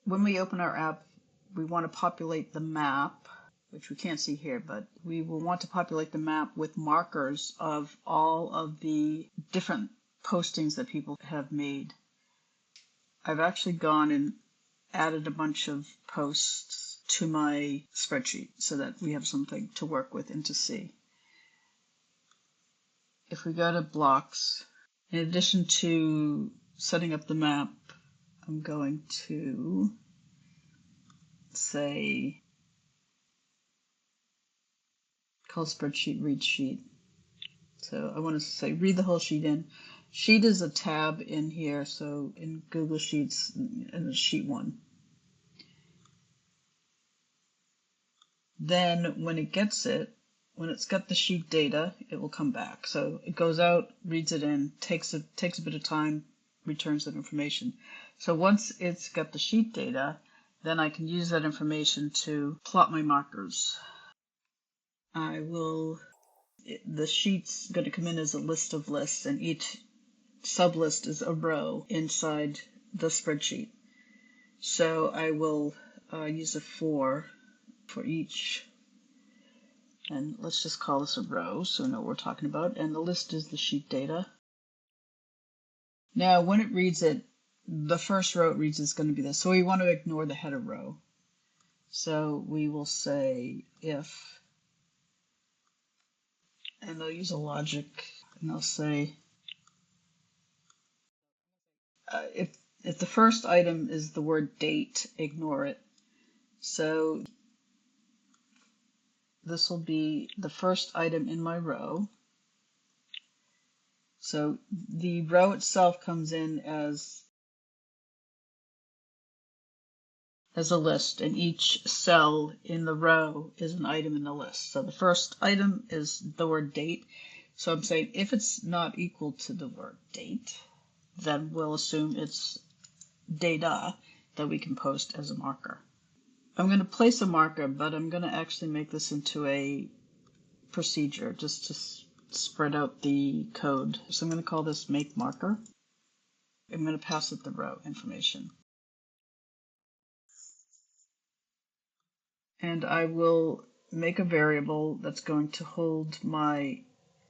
when we open our app, we want to populate the map, which we can't see here, but we will want to populate the map with markers of all of the different postings that people have made. I've actually gone and added a bunch of posts to my spreadsheet so that we have something to work with and to see. If we go to blocks, in addition to setting up the map, I'm going to say call spreadsheet read sheet. So I want to say read the whole sheet in. Sheet is a tab in here, so in Google Sheets, and sheet 1. Then when it gets it, when it's got the sheet data, it will come back. So it goes out, reads it in, takes a bit of time, returns that information. So once it's got the sheet data, then I can use that information to plot my markers. The sheet's going to come in as a list of lists, and each sublist is a row inside the spreadsheet. So I will use a for each, and let's just call this a row so we know what we're talking about, and the list is the sheet data. Now when it reads it, the first row it reads is going to be this, so we want to ignore the header row. So we will say if, and I'll use a logic, and I'll say if the first item is the word date, ignore it. So this will be the first item in my row. So the row itself comes in as a list, and each cell in the row is an item in the list. So the first item is the word date. So I'm saying if it's not equal to the word date, then we'll assume it's data that we can post as a marker. I'm going to place a marker, but I'm going to actually make this into a procedure just to spread out the code. So I'm going to call this make marker. I'm going to pass it the row information. And I will make a variable that's going to hold my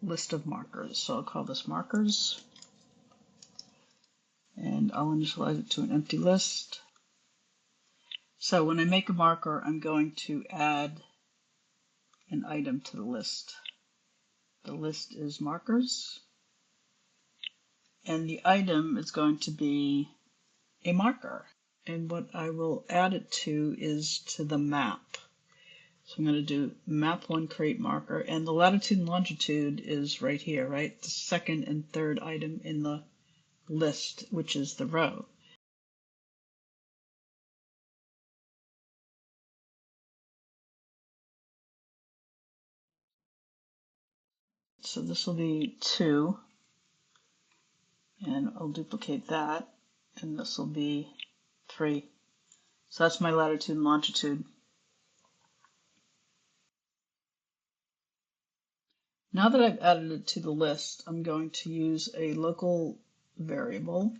list of markers. So I'll call this markers, and I'll initialize it to an empty list. So when I make a marker, I'm going to add an item to the list. The list is markers, and the item is going to be a marker. And what I will add it to is to the map. So I'm going to do map1 create marker, and the latitude and longitude is right here, right? The second and third item in the list, which is the row. So this will be 2, and I'll duplicate that, and this will be 3. So that's my latitude and longitude. Now that I've added it to the list, I'm going to use a local variable,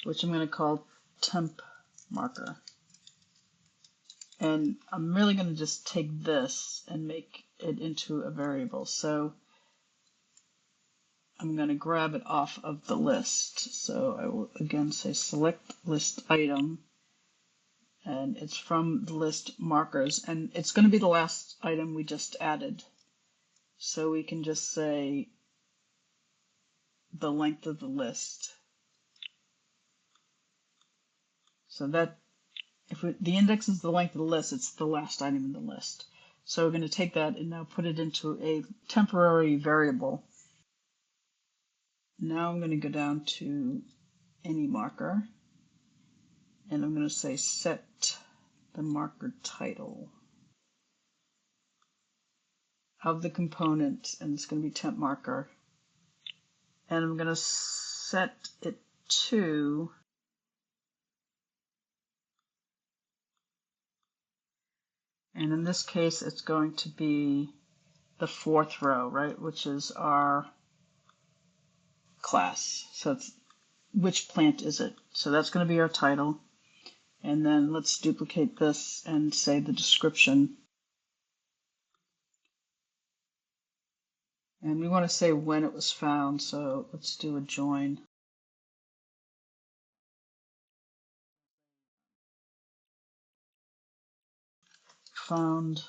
which I'm going to call temp marker. And I'm really going to just take this and make it into a variable. So I'm going to grab it off of the list. So I will again say select list item, and it's from the list markers, and it's going to be the last item we just added. So we can just say the length of the list. So that if the index is the length of the list, it's the last item in the list. So we're going to take that and now put it into a temporary variable. Now I'm going to go down to any marker, and I'm going to say set the marker title of the component, and it's going to be temp marker, and I'm going to set it to and in this case it's going to be the 4th row, right, which is our class. So it's which plant is it? So that's going to be our title, And then let's duplicate this and say the description. And we want to say when it was found, so let's do a join. Found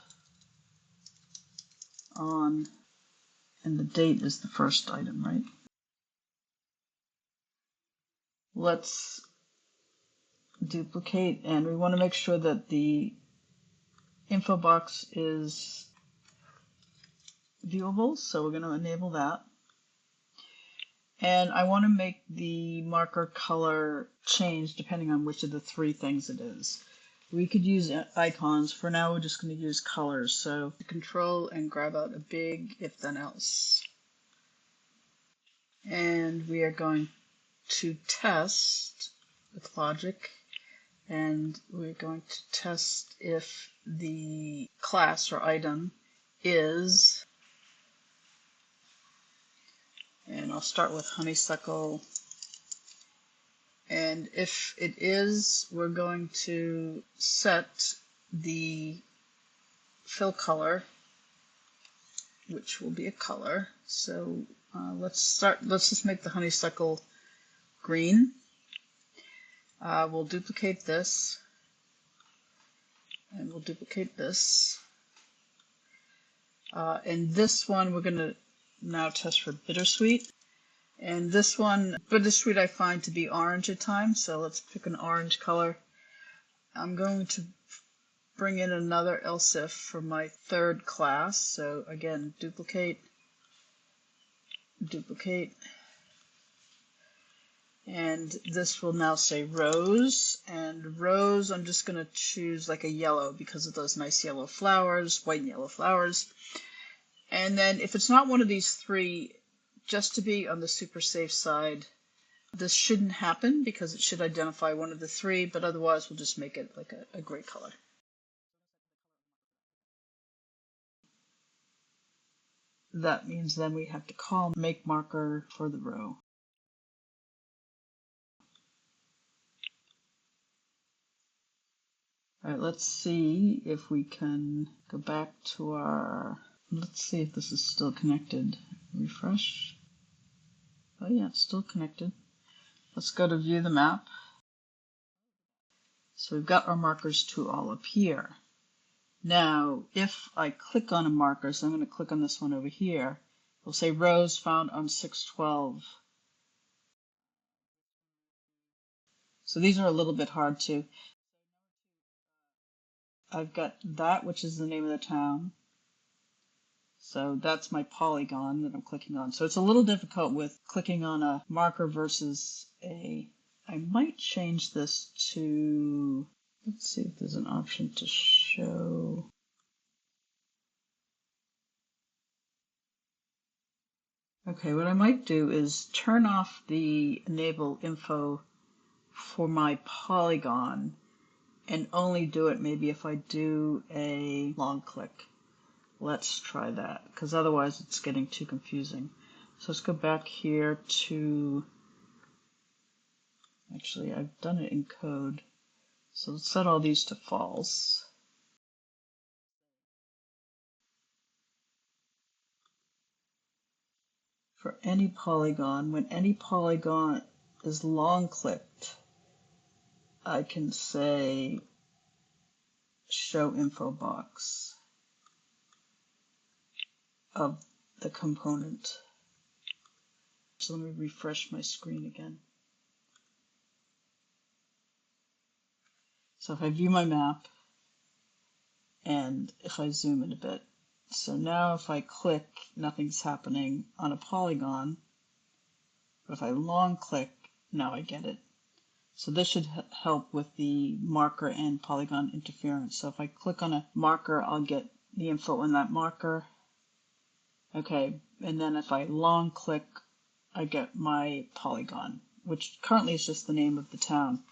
on, and the date is the first item, right? Let's duplicate, and we want to make sure that the info box is viewable, so we're going to enable that. And I want to make the marker color change depending on which of the three things it is. We could use icons. For now, we're just going to use colors. So control and grab out a big if then else. And we are going to test with logic. And we're going to test if the class or item is, and I'll start with honeysuckle. And if it is, we're going to set the fill color, which will be a color. So let's just make the honeysuckle green. We'll duplicate this, and we'll duplicate this. And this one we're going to now test for bittersweet. And this one, bittersweet, I find to be orange at times, so let's pick an orange color. I'm going to bring in another else if for my third class. So again, duplicate, duplicate. And this will now say rose. And rose, I'm just going to choose like a yellow because of those nice yellow flowers, white and yellow flowers. And then if it's not one of these three, just to be on the super safe side, this shouldn't happen because it should identify one of the three, but otherwise we'll just make it like a gray color. That means then we have to call make marker for the row. All right, let's see if we can go back to our, let's see if this is still connected. Refresh. Oh yeah, it's still connected. Let's go to view the map. So we've got our markers to all up here. Now, if I click on a marker, so I'm going to click on this one over here, it'll say rows found on 612. So these are a little bit hard to. I've got that, which is the name of the town. So that's my polygon that I'm clicking on. So it's a little difficult with clicking on a marker versus a, I might change this to, let's see if there's an option to show. Okay, what I might do is turn off the enable info for my polygon and only do it maybe if I do a long click. Let's try that, because otherwise it's getting too confusing. So let's go back here to, actually I've done it in code. So let's set all these to false. For any polygon, when any polygon is long clicked, I can say show info box of the component. So let me refresh my screen again. So if I view my map and if I zoom in a bit, so now if I click, nothing's happening on a polygon, but if I long click, now I get it. So this should help with the marker and polygon interference. So if I click on a marker, I'll get the info on that marker. Okay, and then if I long click, I get my polygon, which currently is just the name of the town.